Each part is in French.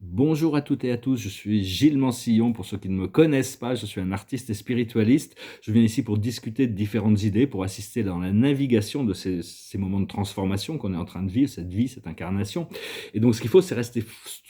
Bonjour à toutes et à tous, je suis Gilles Mansillon. Pour ceux qui ne me connaissent pas, je suis un artiste et spiritualiste. Je viens ici pour discuter de différentes idées, pour assister dans la navigation de ces moments de transformation qu'on est en train de vivre, cette vie, cette incarnation. Et donc ce qu'il faut, c'est rester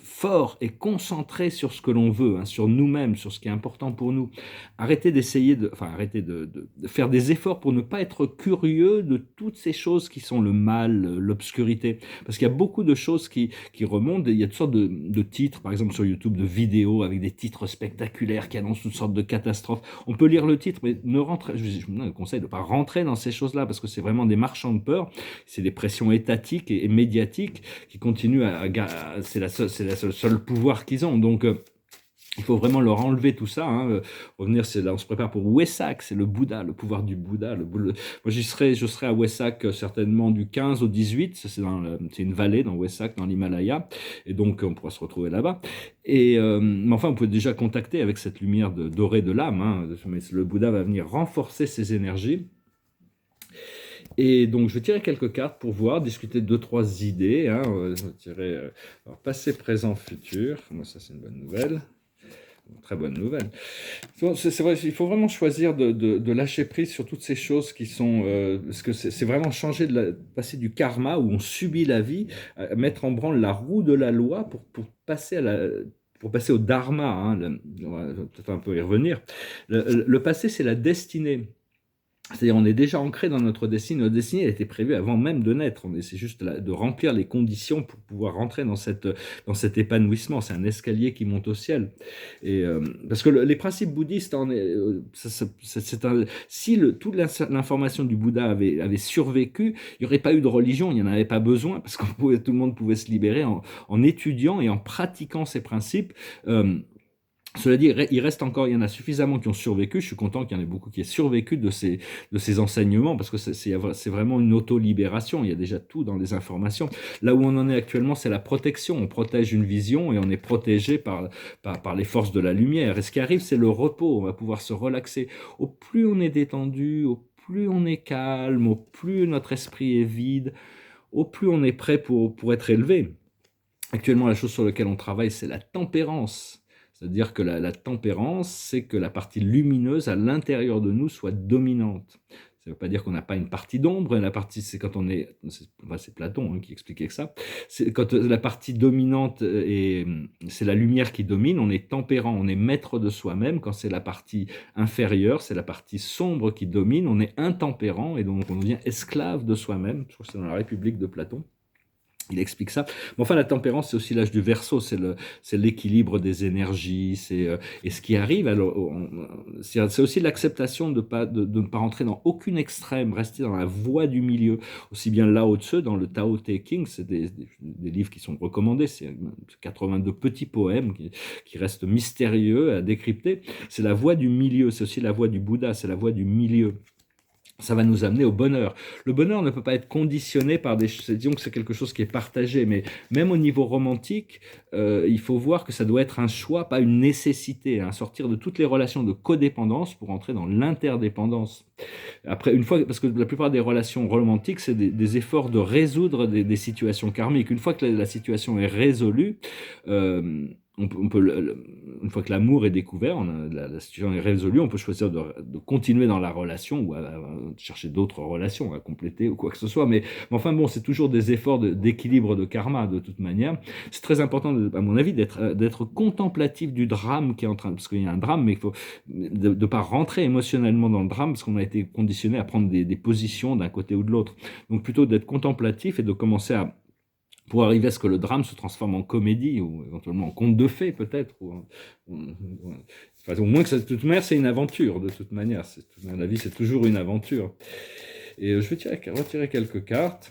fort et concentré sur ce que l'on veut, hein, sur nous-mêmes, sur ce qui est important pour nous. Arrêter d'essayer arrêter de faire des efforts pour ne pas être curieux de toutes ces choses qui sont le mal, l'obscurité. Parce qu'il y a beaucoup de choses qui remontent. Il y a toutes sortes de titres, par exemple sur YouTube, de vidéos avec des titres spectaculaires qui annoncent toutes sortes de catastrophes. On peut lire le titre, mais je vous donne le conseil de ne pas rentrer dans ces choses-là, parce que c'est vraiment des marchands de peur. C'est des pressions étatiques et médiatiques qui continuent c'est la seule pouvoir qu'ils ont. Donc, il faut vraiment leur enlever tout ça. Hein. Revenir, là, on se prépare pour Wesak, c'est le Bouddha, le pouvoir du Bouddha. Moi, je serai à Wesak certainement du 15 au 18. C'est une vallée dans Wesak, dans l'Himalaya. Et donc, on pourra se retrouver là-bas. Mais enfin, on peut déjà contacter avec cette lumière dorée de l'âme. Hein. Mais le Bouddha va venir renforcer ses énergies. Et donc, je vais tirer quelques cartes pour voir, discuter de deux, trois idées. Hein. Je vais tirer passé, présent, futur. Moi, ça, c'est une bonne nouvelle. Très bonne nouvelle. C'est vrai, il faut vraiment choisir de lâcher prise sur toutes ces choses qui sont... parce que c'est vraiment passer du karma, où on subit la vie, à mettre en branle la roue de la loi pour passer au dharma. Hein, on va peut-être un peu y revenir. Le passé, c'est la destinée. C'est-à-dire, on est déjà ancré dans notre destinée. Notre destinée, elle était prévue avant même de naître. C'est juste de remplir les conditions pour pouvoir rentrer dans cet épanouissement. C'est un escalier qui monte au ciel. Parce que les principes bouddhistes, si toute l'information du Bouddha avait survécu, il n'y aurait pas eu de religion, il n'y en avait pas besoin, parce que tout le monde pouvait se libérer en étudiant et en pratiquant ces principes. Cela dit, il y en a suffisamment qui ont survécu. Je suis content qu'il y en ait beaucoup qui aient survécu de ces enseignements, parce que c'est vraiment une auto-libération. Il y a déjà tout dans les informations. Là où on en est actuellement, c'est la protection. On protège une vision et on est protégé par les forces de la lumière. Et ce qui arrive, c'est le repos. On va pouvoir se relaxer. Au plus on est détendu, au plus on est calme, au plus notre esprit est vide, au plus on est prêt pour être élevé. Actuellement, la chose sur laquelle on travaille, c'est la tempérance. C'est-à-dire que la tempérance, c'est que la partie lumineuse à l'intérieur de nous soit dominante. Ça ne veut pas dire qu'on n'a pas une partie d'ombre. La partie, c'est quand on est... C'est Platon qui expliquait que ça. C'est quand la partie dominante, c'est la lumière qui domine, on est tempérant, on est maître de soi-même. Quand c'est la partie inférieure, c'est la partie sombre qui domine, on est intempérant et donc on devient esclave de soi-même. Je crois que c'est dans la République de Platon. Il explique ça. Mais enfin, la tempérance, c'est aussi l'âge du Verseau, c'est l'équilibre des énergies, et ce qui arrive. Alors, c'est aussi l'acceptation de ne pas rentrer dans aucune extrême, rester dans la voie du milieu. Aussi bien Lao Tzu dans le Tao Te Ching, c'est des livres qui sont recommandés, c'est 82 petits poèmes qui restent mystérieux à décrypter. C'est la voie du milieu, c'est aussi la voie du Bouddha, c'est la voie du milieu. Ça va nous amener au bonheur. Le bonheur ne peut pas être conditionné par disons que c'est quelque chose qui est partagé, mais même au niveau romantique, il faut voir que ça doit être un choix, pas une nécessité. Hein, sortir de toutes les relations de codépendance pour entrer dans l'interdépendance. Après, parce que la plupart des relations romantiques, c'est des efforts de résoudre des situations karmiques. Une fois que la situation est résolue, une fois que l'amour est découvert, la situation est résolue, on peut choisir de continuer dans la relation ou à chercher d'autres relations à compléter ou quoi que ce soit. Mais enfin bon, c'est toujours des efforts d'équilibre de karma de toute manière. C'est très important, à mon avis, d'être contemplatif du drame qui est en train, parce qu'il y a un drame, mais il faut de ne pas rentrer émotionnellement dans le drame, parce qu'on a été conditionné à prendre des positions d'un côté ou de l'autre. Donc plutôt d'être contemplatif et de commencer pour arriver à ce que le drame se transforme en comédie, ou éventuellement en conte de fées, peut-être. Enfin, au moins que de toute manière, c'est une aventure, de toute manière. La vie, c'est toujours une aventure. Et je vais retirer quelques cartes.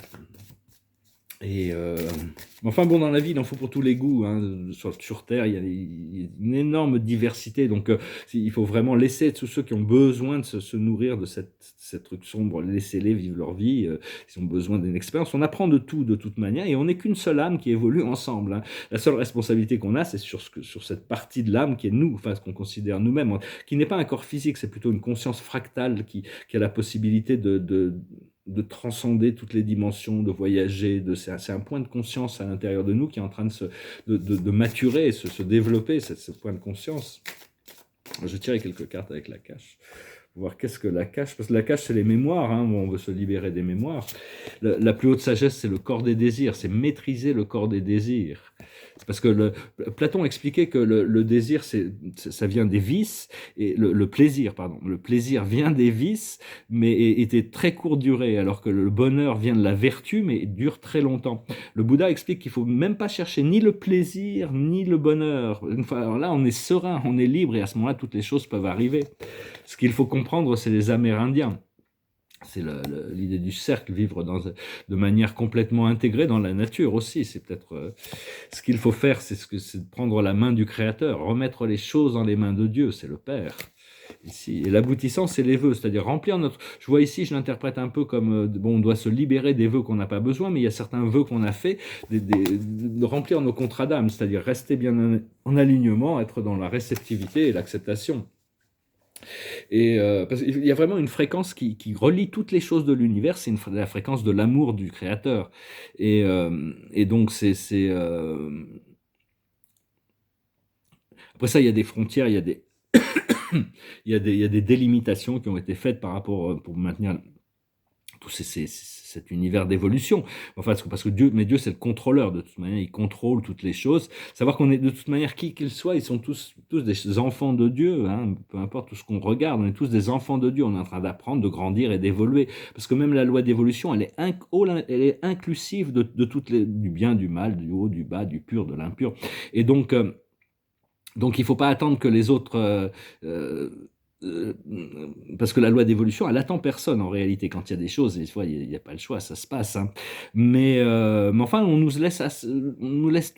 Enfin bon, dans la vie, il en faut pour tous les goûts. Hein. Sur Terre, il y a une énorme diversité. Donc, il faut vraiment laisser tous ceux qui ont besoin de se nourrir de cette truc sombre, laissez-les vivre leur vie. Ils ont besoin d'une expérience. On apprend de tout, de toute manière, et on n'est qu'une seule âme qui évolue ensemble. Hein. La seule responsabilité qu'on a, c'est sur cette partie de l'âme qui est nous, enfin, ce qu'on considère nous-mêmes, qui n'est pas un corps physique, c'est plutôt une conscience fractale qui a la possibilité de transcender toutes les dimensions, de voyager, c'est un point de conscience à l'intérieur de nous qui est en train de maturer, se développer, ce point de conscience. Je vais tirer quelques cartes avec la cache. Voir qu'est-ce que la cache, parce que la cache c'est les mémoires, hein, où on veut se libérer des mémoires. La plus haute sagesse c'est le corps des désirs, c'est maîtriser le corps des désirs. Parce que Platon expliquait que le désir ça vient des vices, et le plaisir, pardon, le plaisir vient des vices, mais était très courte durée, alors que le bonheur vient de la vertu, mais dure très longtemps. Le Bouddha explique qu'il faut même pas chercher ni le plaisir, ni le bonheur. Une fois, alors là on est serein, on est libre, et à ce moment-là toutes les choses peuvent arriver. Ce qu'il faut comprendre, c'est les Amérindiens. C'est l'idée du cercle, vivre de manière complètement intégrée dans la nature aussi. C'est peut-être ce qu'il faut faire, c'est de prendre la main du Créateur, remettre les choses dans les mains de Dieu, c'est le Père. Ici. Et l'aboutissant, c'est les vœux, c'est-à-dire remplir notre... Je vois ici, je l'interprète un peu comme, bon, on doit se libérer des vœux qu'on n'a pas besoin, mais il y a certains vœux qu'on a fait, de remplir nos contrats d'âme, c'est-à-dire rester bien en alignement, être dans la réceptivité et l'acceptation. Et parce qu'il y a vraiment une fréquence qui relie toutes les choses de l'univers, c'est la fréquence de l'amour du Créateur. Et donc, après ça, il y a des frontières, il y a des, il y a des délimitations qui ont été faites par rapport, pour maintenir tout cet univers d'évolution. Enfin, parce que Dieu c'est le contrôleur de toute manière, il contrôle toutes les choses. Savoir qu'on est de toute manière, qui qu'ils soient, ils sont tous des enfants de Dieu, hein, peu importe tout ce qu'on regarde, on est tous des enfants de Dieu, on est en train d'apprendre, de grandir et d'évoluer. Parce que même la loi d'évolution, elle est inclusive de toutes du bien, du mal, du haut, du bas, du pur, de l'impur. Et donc il ne faut pas attendre que les autres... parce que la loi d'évolution, elle attend personne en réalité. Quand il y a des choses, des fois, il n'y a pas le choix, ça se passe. Hein. Mais enfin, on nous laisse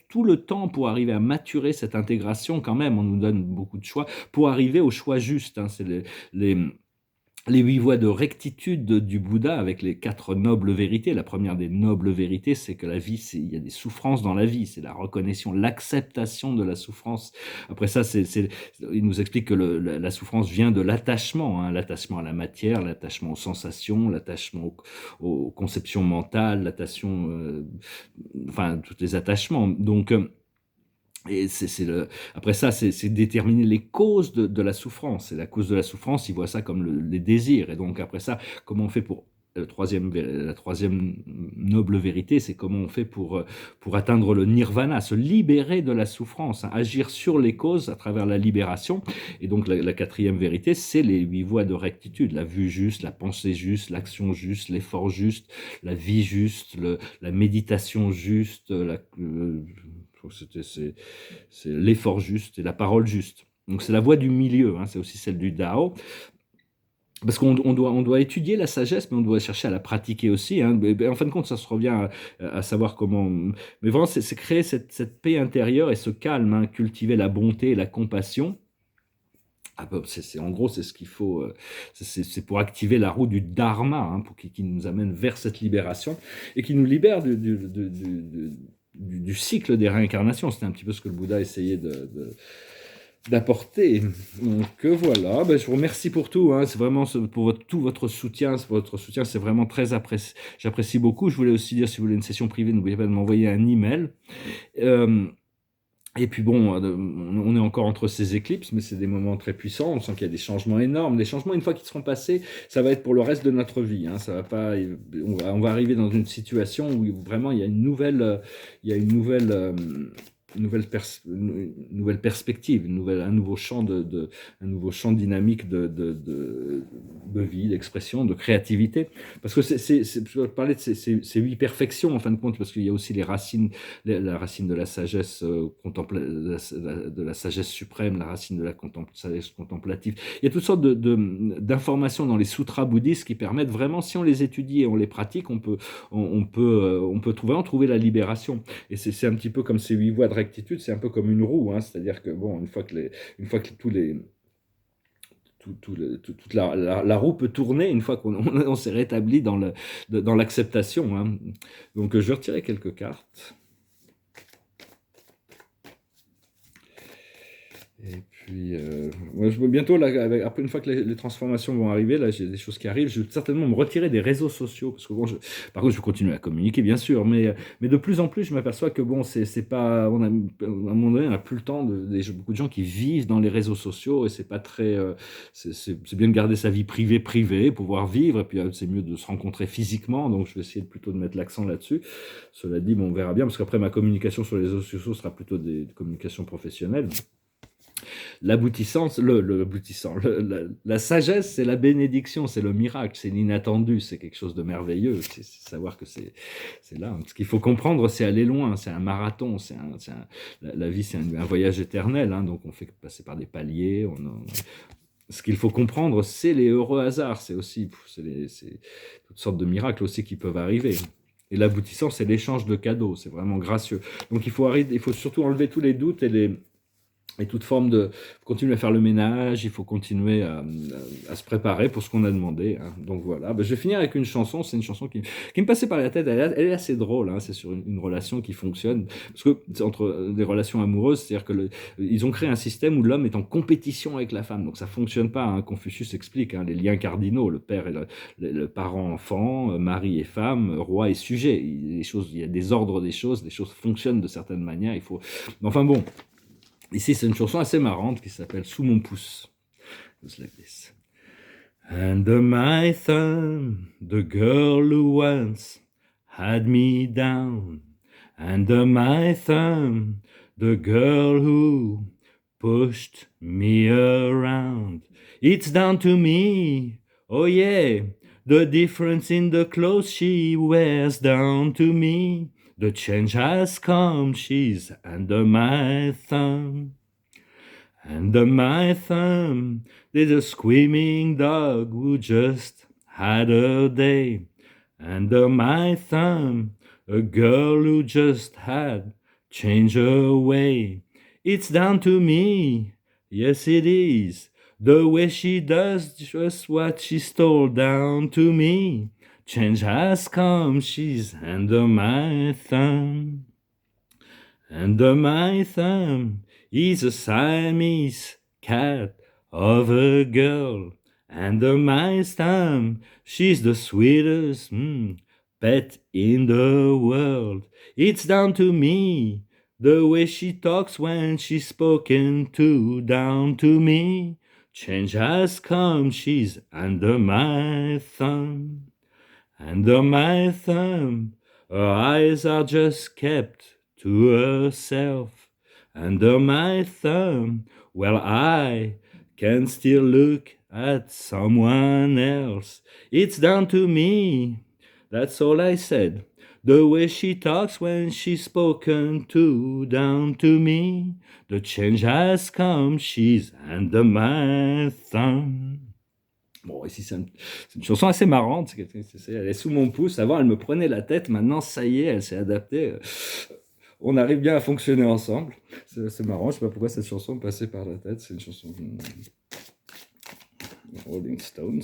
tout le temps pour arriver à maturer cette intégration quand même. On nous donne beaucoup de choix pour arriver au choix juste. Hein. C'est les 8 voies de rectitude du Bouddha avec les 4 nobles vérités. La première des nobles vérités, c'est que la vie, il y a des souffrances dans la vie, c'est la reconnaissance, l'acceptation de la souffrance. Après ça, il nous explique que la souffrance vient de l'attachement, hein, l'attachement à la matière, l'attachement aux sensations, l'attachement aux conceptions mentales, l'attachement, enfin, tous les attachements. Donc, et après ça, c'est déterminer les causes de la souffrance. Et la cause de la souffrance, il voit ça comme les désirs. Et donc après ça, comment on fait pour... La troisième noble vérité, c'est comment on fait pour atteindre le nirvana, se libérer de la souffrance, hein, agir sur les causes à travers la libération. Et donc la quatrième vérité, c'est les 8 voies de rectitude, la vue juste, la pensée juste, l'action juste, l'effort juste, la vie juste, la méditation juste, c'est l'effort juste et la parole juste. Donc c'est la voie du milieu, hein, c'est aussi celle du Dao. Parce qu'on doit étudier la sagesse, mais on doit chercher à la pratiquer aussi. Hein. En fin de compte, ça se revient à savoir comment... Mais vraiment, c'est créer cette paix intérieure et ce calme, hein, cultiver la bonté et la compassion. En gros, c'est ce qu'il faut, c'est pour activer la roue du Dharma, hein, qui nous amène vers cette libération et qui nous libère du cycle des réincarnations. C'était un petit peu ce que le Bouddha essayait d'apporter. Donc voilà, je vous remercie pour tout. Hein. C'est vraiment pour tout votre soutien. C'est vraiment très apprécié. J'apprécie beaucoup. Je voulais aussi dire, si vous voulez une session privée, n'oubliez pas de m'envoyer un email. Et puis bon, on est encore entre ces éclipses, mais c'est des moments très puissants. On sent qu'il y a des changements énormes. Les changements, une fois qu'ils seront passés, ça va être pour le reste de notre vie. Hein. Ça va pas, on va arriver dans une situation où vraiment il y a une nouvelle perspective, un nouveau champ dynamique de vie, d'expression, de créativité. Parce que je parlais de ces 8 perfections, en fin de compte, parce qu'il y a aussi la racine de la sagesse de la sagesse suprême, la racine de la sagesse contemplative. Il y a toutes sortes d'informations dans les sutras bouddhistes qui permettent vraiment, si on les étudie et on les pratique, on peut trouver la libération. Et c'est un petit peu comme ces 8 voies de rectitude, c'est un peu comme une roue, hein, c'est-à-dire que bon, une fois que toute la roue peut tourner une fois qu'on s'est rétabli dans l'acceptation. Hein. Donc je vais retirer quelques cartes. Et puis Ouais, bientôt, là, après, une fois que les transformations vont arriver, là, j'ai des choses qui arrivent, je vais certainement me retirer des réseaux sociaux, parce que bon, par contre, je continue à communiquer, bien sûr, mais de plus en plus, je m'aperçois que bon, c'est pas, à un moment donné, on n'a plus le temps beaucoup de gens qui vivent dans les réseaux sociaux, et c'est pas très, c'est bien de garder sa vie privée, pouvoir vivre, et puis c'est mieux de se rencontrer physiquement, donc je vais essayer plutôt de mettre l'accent là-dessus. Cela dit, bon, on verra bien, parce qu'après, ma communication sur les réseaux sociaux sera plutôt des communications professionnelles. L'aboutissant, l'aboutissant, la sagesse, c'est la bénédiction, c'est le miracle, c'est l'inattendu, c'est quelque chose de merveilleux. C'est savoir que c'est là. Ce qu'il faut comprendre, c'est aller loin, c'est un marathon, la vie, c'est un voyage éternel. Hein, donc on fait passer par des paliers. Ce qu'il faut comprendre, c'est les heureux hasards, c'est aussi c'est toutes sortes de miracles aussi qui peuvent arriver. Et l'aboutissant, c'est l'échange de cadeaux, c'est vraiment gracieux. Donc il faut surtout enlever tous les doutes et toute forme de continuer à faire le ménage, il faut continuer à se préparer pour ce qu'on a demandé. Hein. Donc voilà, je vais finir avec une chanson, c'est une chanson qui me passait par la tête, elle est assez drôle, hein. C'est sur une relation qui fonctionne, parce que c'est entre des relations amoureuses, c'est-à-dire que ils ont créé un système où l'homme est en compétition avec la femme, donc ça fonctionne pas. Hein. Confucius explique les liens cardinaux, le père et le parent-enfant, mari et femme, roi et sujet. Il y a des ordres des choses fonctionnent de certaines manières, Enfin bon, ici, c'est une chanson assez marrante qui s'appelle Sous mon pouce. Just like this. Under my thumb, the girl who once had me down. Under my thumb, the girl who pushed me around. It's down to me, oh yeah, the difference in the clothes she wears down to me. The change has come, she's under my thumb. Under my thumb, there's a screaming dog who just had a day. Under my thumb, a girl who just had changed her way. It's down to me, yes it is, the way she does just what she's told down to me. Change has come, she's under my thumb. Under my thumb is a Siamese cat of a girl. Under my thumb, she's the sweetest pet in the world. It's down to me, the way she talks when she's spoken to, down to me. Change has come, she's under my thumb. Under my thumb, her eyes are just kept to herself. Under my thumb, well, I can still look at someone else. It's down to me, that's all I said. The way she talks when she's spoken to, down to me. The change has come, she's under my thumb. Bon, ici, c'est une chanson assez marrante. Elle est sous mon pouce. Avant, elle me prenait la tête. Maintenant, ça y est, elle s'est adaptée. On arrive bien à fonctionner ensemble. C'est marrant. Je ne sais pas pourquoi cette chanson me passait par la tête. C'est une chanson Rolling Stones.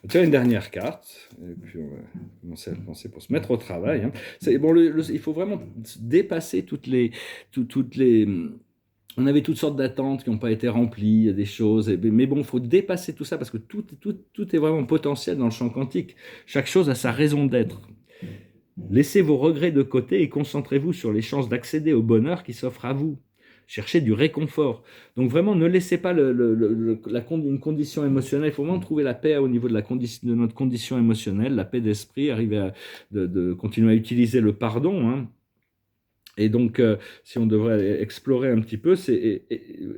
Tiens, une dernière carte. Et puis, on va commencer à penser pour se mettre au travail. Hein. Il faut vraiment dépasser toutes les on avait toutes sortes d'attentes qui n'ont pas été remplies, il y a des choses, mais bon, il faut dépasser tout ça parce que tout est vraiment potentiel dans le champ quantique. Chaque chose a sa raison d'être. Laissez vos regrets de côté et concentrez-vous sur les chances d'accéder au bonheur qui s'offre à vous. Cherchez du réconfort. Donc vraiment, ne laissez pas une condition émotionnelle. Il faut vraiment trouver la paix au niveau de notre condition émotionnelle, la paix d'esprit, arriver de continuer à utiliser le pardon, hein. Et donc, si on devrait explorer un petit peu,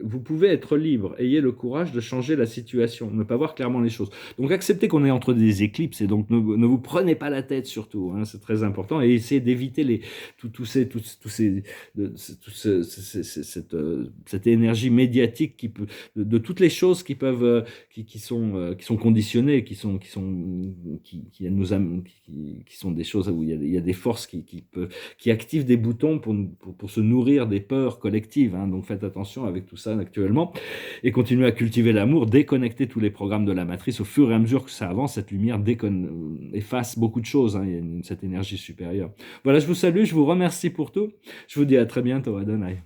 vous pouvez être libre. Ayez le courage de changer la situation, ne pas voir clairement les choses. Donc, acceptez qu'on est entre des éclipses et donc ne vous prenez pas la tête surtout. Hein, c'est très important. Et essayez d'éviter cette énergie médiatique de toutes les choses qui peuvent, qui sont conditionnées, qui sont des choses où il y a des forces qui activent des boutons pour se nourrir des peurs collectives. Hein. Donc faites attention avec tout ça actuellement et continuez à cultiver l'amour, déconnectez tous les programmes de la matrice. Au fur et à mesure que ça avance, cette lumière efface beaucoup de choses. Hein. Il y a cette énergie supérieure. Voilà, je vous salue, je vous remercie pour tout. Je vous dis à très bientôt. Adonai.